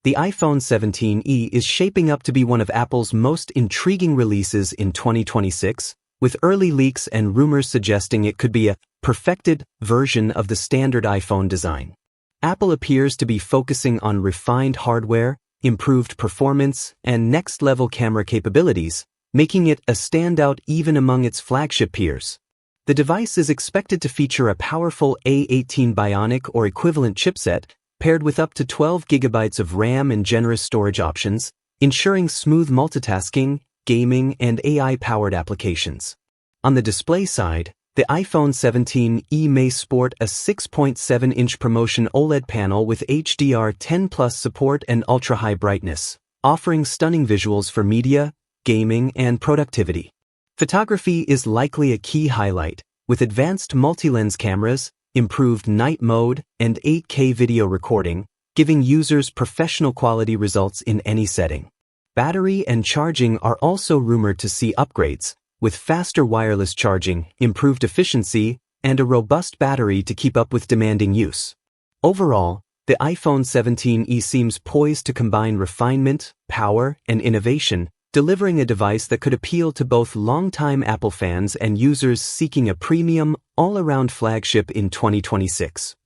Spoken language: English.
The iPhone 17e is shaping up to be one of Apple's most intriguing releases in 2026, with early leaks and rumors suggesting it could be a perfected version of the standard iPhone design. Apple appears to be focusing on refined hardware, improved performance, and next-level camera capabilities, making it a standout even among its flagship peers. The device is expected to feature a powerful A18 Bionic or equivalent chipset, paired with up to 12 GB of RAM and generous storage options, ensuring smooth multitasking, gaming, and AI-powered applications. On the display side, the iPhone 17e may sport a 6.7-inch ProMotion OLED panel with HDR10+ support and ultra-high brightness, offering stunning visuals for media, gaming, and productivity. Photography is likely a key highlight, with advanced multi-lens cameras, improved night mode, and 8K video recording, giving users professional quality results in any setting. Battery and charging are also rumored to see upgrades, with faster wireless charging, improved efficiency, and a robust battery to keep up with demanding use. Overall, the iPhone 17e seems poised to combine refinement, power, and innovation, delivering a device that could appeal to both longtime Apple fans and users seeking a premium, all-around flagship in 2026.